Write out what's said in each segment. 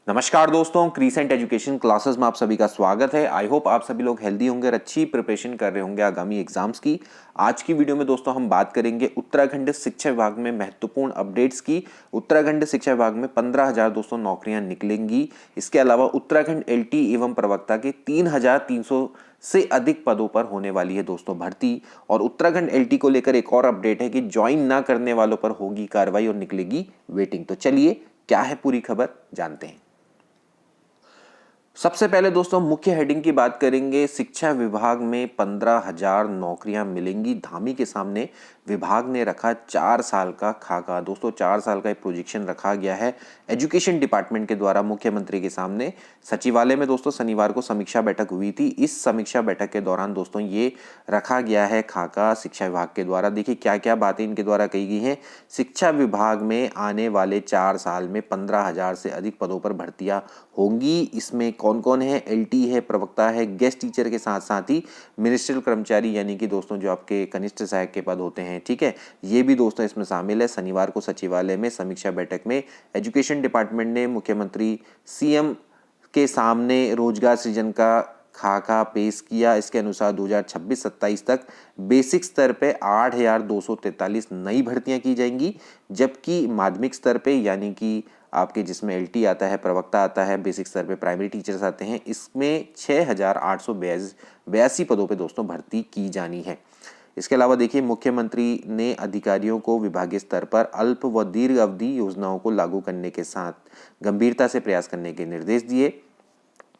नमस्कार दोस्तों, crescent education classes में आप सभी का स्वागत है। आई होप आप सभी लोग हेल्दी होंगे और अच्छी प्रिपरेशन कर रहे होंगे आगामी एग्जाम्स की। आज की वीडियो में दोस्तों हम बात करेंगे उत्तराखंड शिक्षा विभाग में महत्वपूर्ण अपडेट्स की। उत्तराखंड शिक्षा विभाग में 15,000 दोस्तों नौकरियां निकलेंगी। इसके अलावा उत्तराखंड एलटी एवं प्रवक्ता के 3,300 से अधिक पदों पर होने वाली है दोस्तों भर्ती। और उत्तराखंड एलटी को लेकर एक और अपडेट है कि ज्वाइन ना करने वालों पर होगी कार्रवाई और निकलेगी वेटिंग। तो चलिए क्या है पूरी खबर जानते हैं। सबसे पहले दोस्तों मुख्य हेडिंग की बात करेंगे। शिक्षा विभाग में 15,000 नौकरियां मिलेंगी। धामी के सामने विभाग ने रखा 4 साल का खाका। दोस्तों 4 साल का एक प्रोजेक्शन रखा गया है एजुकेशन डिपार्टमेंट के द्वारा मुख्यमंत्री के सामने। सचिवालय में दोस्तों शनिवार को समीक्षा बैठक हुई थी। इस समीक्षा बैठक के दौरान दोस्तों ये रखा गया है खाका शिक्षा विभाग के द्वारा। देखिए क्या क्या बातें इनके द्वारा कही गई हैं। शिक्षा विभाग में आने वाले 4 साल में 15,000 से अधिक पदों पर भर्तियां होंगी। इसमें कौन कौन है? एलटी है, प्रवक्ता है, गेस्ट टीचर के साथ साथ ही मिनिस्ट्रियल कर्मचारी यानी कि दोस्तों जो आपके कनिष्ठ सहायक के पद होते हैं, ठीक है, ये भी दोस्तों इसमें शामिल है। शनिवार को सचिवालय में समीक्षा बैठक में एजुकेशन डिपार्टमेंट ने मुख्यमंत्री सीएम के सामने रोजगार सृजन का खाका पेश किया। इसके अनुसार 2026-27 तक बेसिक स्तर पे 8,243 नई भर्तियां की जाएंगी, जबकि माध्यमिक स्तर पे यानी कि आपके जिसमें एलटी आता है, प्रवक्ता आता है, बेसिक स्तर पे प्राइमरी टीचर्स आते हैं, इसमें 6,882 पदों पे दोस्तों भर्ती की जानी है। इसके अलावा देखिए मुख्यमंत्री ने अधिकारियों को विभागीय स्तर पर अल्प व दीर्घ अवधि योजनाओं को लागू करने के साथ गंभीरता से प्रयास करने के निर्देश दिए।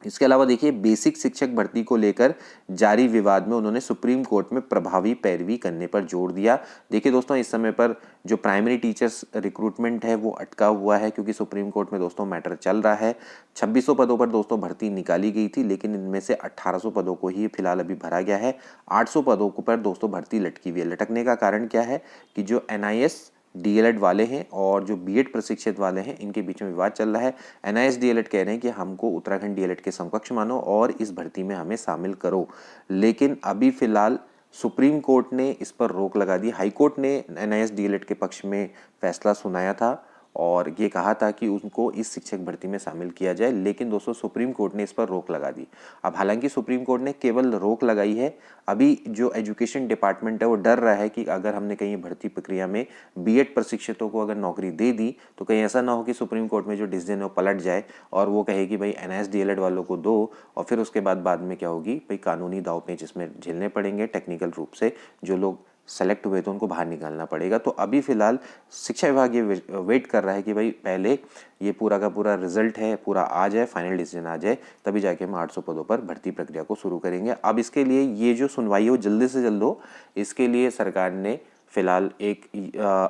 इसके अलावा देखिए बेसिक शिक्षक भर्ती को लेकर जारी विवाद में उन्होंने सुप्रीम कोर्ट में प्रभावी पैरवी करने पर जोर दिया। देखिए दोस्तों इस समय पर जो प्राइमरी टीचर्स रिक्रूटमेंट है वो अटका हुआ है, क्योंकि सुप्रीम कोर्ट में दोस्तों मैटर चल रहा है। 2600 पदों पर दोस्तों भर्ती निकाली गई थी, लेकिन इनमें से 1800 पदों को ही फिलहाल अभी भरा गया है। 800 पदों पर दोस्तों भर्ती लटकी हुई है। लटकने का कारण क्या है कि जो एनआईएस डीएलएड वाले हैं और जो बीएड प्रशिक्षित वाले हैं, इनके बीच में विवाद चल रहा है। एनआईएस डीएलएड कह रहे हैं कि हमको उत्तराखंड डीएलएड के समकक्ष मानो और इस भर्ती में हमें शामिल करो, लेकिन अभी फिलहाल सुप्रीम कोर्ट ने इस पर रोक लगा दी। हाई कोर्ट ने एनआईएस डीएलएड के पक्ष में फैसला सुनाया था और ये कहा था कि उनको इस शिक्षक भर्ती में शामिल किया जाए, लेकिन दोस्तों सुप्रीम कोर्ट ने इस पर रोक लगा दी। अब हालांकि सुप्रीम कोर्ट ने केवल रोक लगाई है, अभी जो एजुकेशन डिपार्टमेंट है वो डर रहा है कि अगर हमने कहीं भर्ती प्रक्रिया में बीएड प्रशिक्षितों को अगर नौकरी दे दी तो कहीं ऐसा ना हो कि सुप्रीम कोर्ट में जो डिसीजन है वो पलट जाए और वो कहे कि भाई एनआईएस डीएलएड वालों को दो, और फिर उसके बाद में क्या होगी, भाई कानूनी दांवपेच इसमें झेलने पड़ेंगे। टेक्निकल रूप से जो लोग सेलेक्ट हुए तो उनको बाहर निकालना पड़ेगा। तो अभी फिलहाल शिक्षा विभाग ये वेट कर रहा है कि भाई पहले ये पूरा का पूरा रिजल्ट है पूरा आ जाए, फाइनल डिसीजन आ जाए, तभी जाके हम 800 पदों पर भर्ती प्रक्रिया को शुरू करेंगे। अब इसके लिए ये जो सुनवाई है वो जल्दी से जल्द हो, इसके लिए सरकार ने फिलहाल एक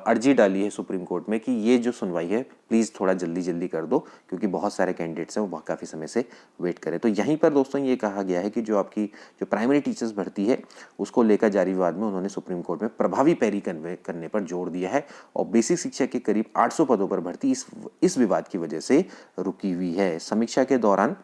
अर्जी डाली है सुप्रीम कोर्ट में कि ये जो सुनवाई है प्लीज़ थोड़ा जल्दी कर दो, क्योंकि बहुत सारे कैंडिडेट्स हैं वो काफ़ी समय से वेट करें। तो यहीं पर दोस्तों ये कहा गया है कि जो आपकी जो प्राइमरी टीचर्स भर्ती है उसको लेकर जारी विवाद में उन्होंने सुप्रीम कोर्ट में प्रभावी पैरवी करने पर जोर दिया है और बेसिक शिक्षा के करीब 800 पदों पर भर्ती इस विवाद की वजह से रुकी हुई है। समीक्षा के दौरान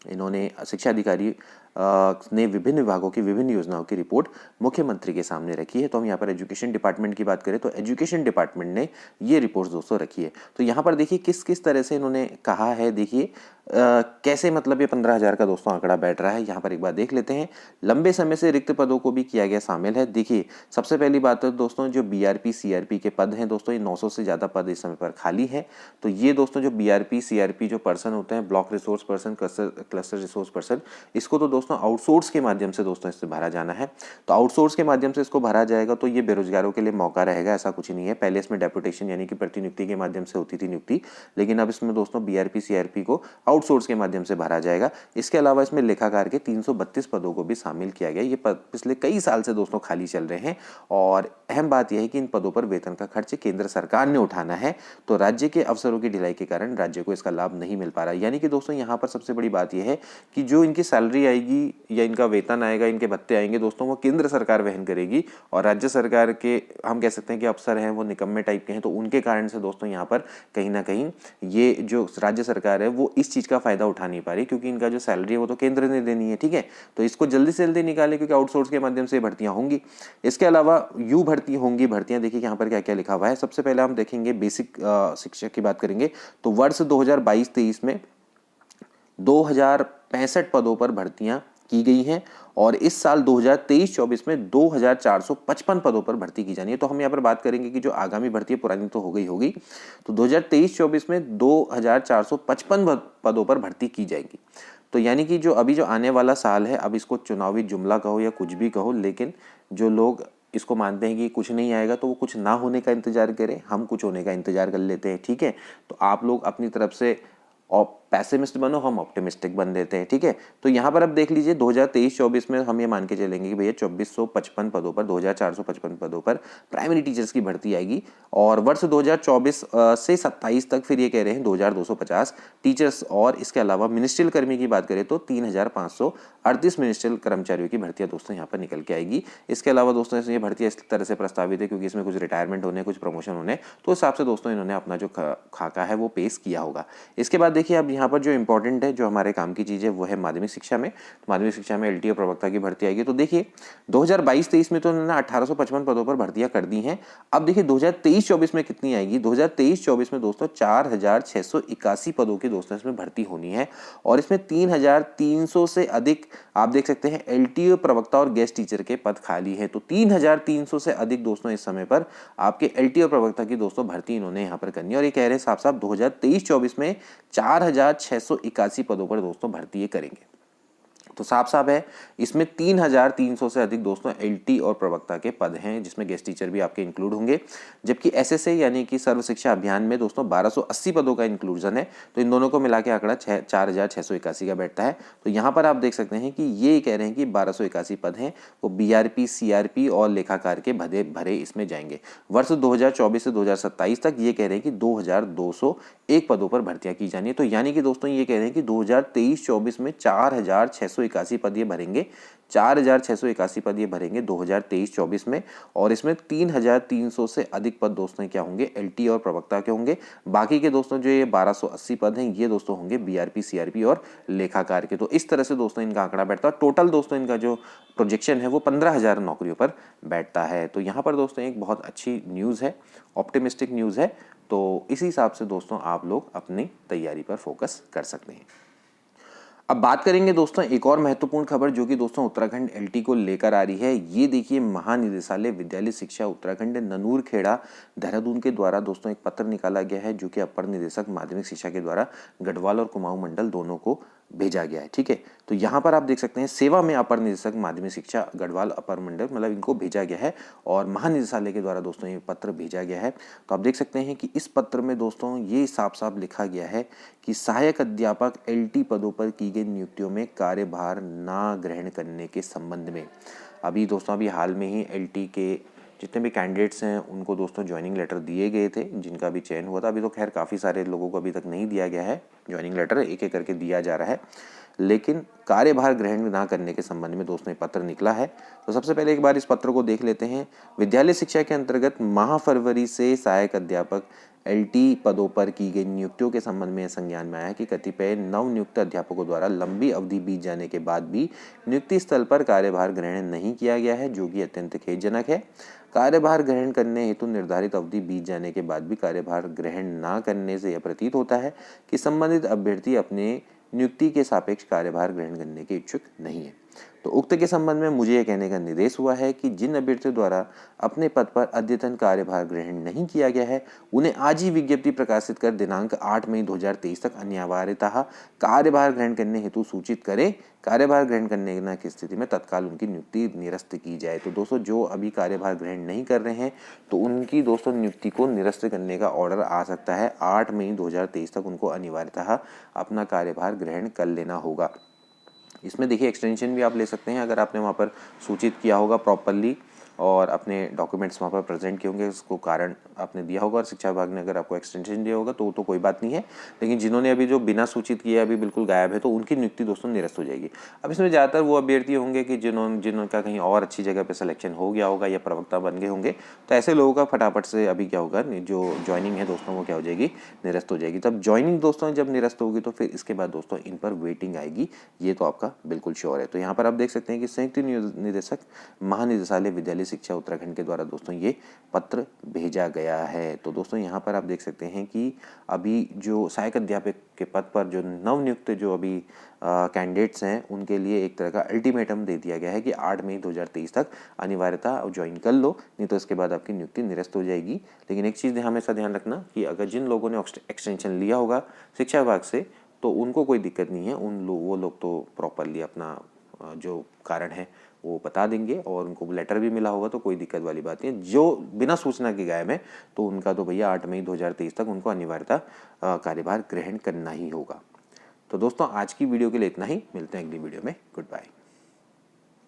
इन्होंने शिक्षा अधिकारी ने विभिन्न विभागों की विभिन्न योजनाओं की रिपोर्ट मुख्यमंत्री के सामने रखी है। तो हम यहाँ पर एजुकेशन डिपार्टमेंट की बात करें तो एजुकेशन डिपार्टमेंट ने ये रिपोर्ट्स दोस्तों रखी है। तो यहाँ पर देखिए किस किस तरह से इन्होंने कहा है। देखिए कैसे मतलब ये 15,000 का दोस्तों आंकड़ा बैठ रहा है, यहाँ पर एक बार देख लेते हैं। लंबे समय से रिक्त पदों को भी किया गया शामिल है। देखिए सबसे पहली बात है दोस्तों जो बीआरपी सीआरपी के पद हैं दोस्तों, ये 900 से ज़्यादा पद इस समय पर खाली है। तो ये दोस्तों जो बीआरपी सीआरपी जो पर्सन होते हैं, block resource person, cluster resource person, इसको तो दोस्तों आउटसोर्स के माध्यम से दोस्तों इससे भरा जाना है। तो आउटसोर्स के माध्यम से इसको भरा जाएगा तो ये बेरोजगारों के लिए मौका रहेगा, ऐसा कुछ नहीं है। पहले इसमें डेपुटेशन यानी कि प्रतिनियुक्ति के माध्यम से होती थी नियुक्ति, लेकिन अब इसमें दोस्तों बीआरपी सीआरपी को आउटसोर्स के माध्यम से भरा जाएगा। इसके अलावा इसमें लेखाकार के 332 पदों को भी शामिल किया गया। ये पद पिछले कई साल से दोस्तों खाली चल रहे हैं और अहम बात यह है कि इन पदों पर वेतन का खर्च केंद्र सरकार ने उठाना है, तो राज्य के अफसरों की ढिलाई के कारण राज्य को इसका लाभ नहीं मिल पा रहा है। यानी कि दोस्तों यहाँ पर सबसे बड़ी बात यह है कि जो इनकी सैलरी आएगी या इनका वेतन आएगा, इनके भत्ते आएंगे दोस्तों, वो केंद्र सरकार वहन करेगी और राज्य सरकार के हम कह सकते हैं कि अफसर हैं वो निकम्मे टाइप के हैं। तो उनके कारण से दोस्तों यहाँ पर कहीं ना कहीं ये जो राज्य सरकार है वो इस चीज़ का फायदा उठा नहीं पा रही, क्योंकि इनका जो सैलरी है वो तो केंद्र ने देनी है, ठीक है। तो इसको जल्दी से जल्दी निकालें, क्योंकि आउटसोर्स के माध्यम से भर्तियां होंगी। इसके अलावा यू भर्ती होंगी, भर्तियां देखिए यहाँ पर क्या क्या लिखा हुआ है। सबसे पहले हम देखेंगे बेसिक शिक्षक की बात करेंगे, तो वर्ष 2022-23 में 2065 पदों पर भर्तियां की गई हैं, और इस साल 2023-24 में 2455 पदों पर भर्ती की जानी है। तो हम यहाँ पर बात करेंगे कि जो आगामी भर्ती है, पुरानी तो हो गई होगी, तो 2023-24 में 2455 पदों पर भर्ती की जाएगी। तो यानी कि जो अभी जो आने वाला साल है, अब इसको चुनावी जुमला कहो या कुछ भी कहो, लेकिन जो लोग इसको मानते हैं कि कुछ नहीं आएगा, तो वो कुछ ना होने का इंतजार करें, हम कुछ होने का इंतजार कर लेते हैं, ठीक है। तो आप लोग अपनी तरफ से और पैसिमिस्ट बनो, हम ऑप्टिमिस्टिक बन देते हैं, ठीक है। तो यहाँ पर अब देख लीजिए 2023-24 में हम ये मान के चलेंगे कि भैया 2455 पदों पर, 2455 पदों पर प्राइमरी टीचर्स की भर्ती आएगी, और वर्ष 2024 से 27 तक फिर ये कह रहे हैं 2250 टीचर्स। और इसके अलावा मिनिस्ट्रियल कर्मी की बात करें तो 3538 मिनिस्ट्रियल कर्मचारियों की भर्तियां दोस्तों यहाँ पर निकल के आएगी। इसके अलावा दोस्तों ये भर्तियां इस तरह से प्रस्तावित है क्योंकि इसमें कुछ रिटायरमेंट होने, कुछ प्रमोशन होने, तो उस हिसाब से दोस्तों इन्होंने अपना जो खाका है वो पेश किया होगा। इसके बाद देखिए अब यहाँ पर जो इंपॉर्टेंट है, जो हमारे काम की चीज़ है, वो है माध्यमिक शिक्षा में। माध्यमिक शिक्षा में एलटीओ प्रवक्ता की भर्ती आएगी। तो देखिए 2022-23 में तो उन्होंने 1855 पदों पर भर्तियां कर दी हैं। अब देखिए 2023-24 में कितनी आएगी। 2023-24 में दोस्तों 4681 पदों की दोस्तों इसमें भर्ती होनी है, और इसमें 3300 से अधिक आप देख सकते हैं एलटीओ प्रवक्ता और गेस्ट टीचर के पद खाली है। तो 3300 से अधिक दोस्तों इस समय पर आपके एलटीओ प्रवक्ता की दोस्तों भर्ती इन्होंने यहाँ पर करनी है, और ये कह रहे हैं साफ साफ 2023-24 में 4681 पदों पर दोस्तों भर्ती ये करेंगे। तो साफ साफ है इसमें 3300 से अधिक दोस्तों एलटी और प्रवक्ता के पद हैं, जिसमें गेस्ट टीचर भी आपके इंक्लूड होंगे। जबकि एसएसए यानी कि सर्व शिक्षा अभियान में दोस्तों 1280 पदों का इंक्लूजन है। तो इन दोनों को मिला के आंकड़ा 4681 का बैठता है। तो यहाँ पर आप देख सकते हैं कि ये कह रहे हैं कि 1281 पद हैं वो बीआरपी, सीआरपी और लेखाकार के भरे इसमें जाएंगे। वर्ष 2024 से 2027 तक ये कह रहे हैं कि 2201 पदों पर भर्तियां की जानी है। तो यानी कि दोस्तों ये कह रहे हैं कि 2023-24 में 4681 पद ये भरेंगे, 4681 पद ये भरेंगे 2023-24 में, और इसमें 3300 से अधिक पद दोस्तों क्या होंगे, एलटी और प्रवक्ता के होंगे। बाकी के दोस्तों जो ये 1280 पद हैं ये दोस्तों होंगे बीआरपी, सीआरपी और लेखाकार के। तो इस तरह से दोस्तों इनका आंकड़ा बैठता है। टोटल दोस्तों इनका जो प्रोजेक्शन है वो 15,000 नौकरियों पर बैठता है। तो यहाँ पर दोस्तों एक बहुत अच्छी न्यूज़ है, ऑप्टिमिस्टिक न्यूज़ है। तो इसी हिसाब से दोस्तों आप लोग अपनी तैयारी पर फोकस कर सकते हैं। अब बात करेंगे दोस्तों एक और महत्वपूर्ण खबर जो कि दोस्तों उत्तराखंड एलटी को लेकर आ रही है। ये देखिए महानिदेशालय विद्यालय शिक्षा उत्तराखंड ननूर खेड़ा देहरादून के द्वारा दोस्तों एक पत्र निकाला गया है, जो कि अपर निदेशक माध्यमिक शिक्षा के द्वारा गढ़वाल और कुमाऊं मंडल दोनों को भेजा गया है, ठीक है। तो यहाँ पर आप देख सकते हैं सेवा में अपर निदेशक माध्यमिक शिक्षा गढ़वाल अपर मंडल, मतलब इनको भेजा गया है, और महानिदेशालय के द्वारा दोस्तों ये पत्र भेजा गया है। तो आप देख सकते हैं कि इस पत्र में दोस्तों ये साफ साफ लिखा गया है कि सहायक अध्यापक एलटी पदों पर की गई नियुक्तियों में कार्यभार ना ग्रहण करने के संबंध में अभी दोस्तों अभी हाल में ही एलटी के जितने भी कैंडिडेट्स हैं उनको दोस्तों ज्वाइनिंग लेटर दिए गए थे, जिनका भी चयन हुआ था। अभी तो खैर काफ़ी सारे लोगों को अभी तक नहीं दिया गया है ज्वाइनिंग लेटर, एक एक करके दिया जा रहा है, लेकिन कार्यभार ग्रहण ना करने के संबंध में दोस्तों पत्र निकला है। तो सबसे पहले एक बार इस पत्र को देख लेते हैं। विद्यालय शिक्षा के अंतर्गत माह फरवरी से सहायक अध्यापक एलटी पदों पर की गई नियुक्तियों के संबंध में संज्ञान में आया कि कतिपय नवनियुक्त अध्यापकों द्वारा लंबी अवधि बीत जाने के बाद भी नियुक्ति स्थल पर कार्यभार ग्रहण नहीं किया गया है, जो कि अत्यंत खेदजनक है। कार्यभार ग्रहण करने हेतु निर्धारित अवधि बीत जाने के बाद भी कार्यभार ग्रहण न करने से यह प्रतीत होता है कि संबंधित अभ्यर्थी अपने नियुक्ति के सापेक्ष कार्यभार ग्रहण करने के इच्छुक नहीं है। तो उक्त के संबंध में मुझे यह कहने का निर्देश हुआ है कि जिन अभ्यर्थियों द्वारा अपने पद पर अद्यतन कार्यभार ग्रहण नहीं किया गया है उन्हें आज ही विज्ञप्ति प्रकाशित कर दिनांक 8 मई 2023 तक अनिवार्यतः कार्यभार ग्रहण करने हेतु सूचित करें। कार्यभार ग्रहण करने की स्थिति में तत्काल उनकी नियुक्ति निरस्त की जाए। तो दोस्तों जो अभी कार्यभार ग्रहण नहीं कर रहे हैं तो उनकी दोस्तों नियुक्ति को निरस्त करने का ऑर्डर आ सकता है। 8 मई 2023 तक उनको अनिवार्यतः अपना कार्यभार ग्रहण कर लेना होगा। इसमें देखिए एक्सटेंशन भी आप ले सकते हैं अगर आपने वहाँ पर सूचित किया होगा प्रॉपरली, और अपने डॉक्यूमेंट्स वहाँ पर प्रेजेंट किए होंगे, उसको कारण आपने दिया होगा और शिक्षा विभाग ने अगर आपको एक्सटेंशन दिया होगा तो कोई बात नहीं है। लेकिन जिन्होंने अभी जो बिना सूचित किए अभी बिल्कुल गायब है तो उनकी नियुक्ति दोस्तों निरस्त हो जाएगी। अब इसमें ज़्यादातर वो अभ्यर्थी होंगे कि जिनका कहीं और अच्छी जगह पे सिलेक्शन हो गया होगा या प्रवक्ता बन गए होंगे, तो ऐसे लोगों का फटाफट से अभी क्या होगा, जो ज्वाइनिंग है दोस्तों वो क्या हो जाएगी, निरस्त हो जाएगी। तब ज्वाइनिंग दोस्तों जब निरस्त होगी तो फिर इसके बाद दोस्तों इन पर वेटिंग आएगी, ये तो आपका बिल्कुल श्योर है। तो यहाँ पर आप देख सकते हैं कि संयुक्त निदेशक महानिदेशालय विद्यालय शिक्षा उत्तराखंड के द्वारा दोस्तों ये पत्र भेजा गया है। तो दोस्तों यहाँ पर आप देख सकते हैं कि अभी जो सहायक अध्यापक के पद पर जो नवनियुक्त जो अभी कैंडिडेट्स हैं उनके लिए एक तरह का अल्टीमेटम दे दिया गया है कि 8 मई 2023 तक अनिवार्यता ज्वाइन कर लो, नहीं तो इसके बाद आपकी नियुक्ति निरस्त हो जाएगी। लेकिन एक चीज़ हमेशा ध्यान रखना कि अगर जिन लोगों ने एक्सटेंशन लिया होगा शिक्षा विभाग से तो उनको कोई दिक्कत नहीं है, वो लोग तो प्रॉपरली अपना जो कारण है वो बता देंगे और उनको लेटर भी मिला होगा तो कोई दिक्कत वाली बात नहीं है। जो बिना सूचना के गायब है तो उनका तो भैया 8 मई 2023 तक उनको अनिवार्यता कार्यभार ग्रहण करना ही होगा। तो दोस्तों आज की वीडियो के लिए इतना ही, मिलते हैं अगली वीडियो में, गुड बाय।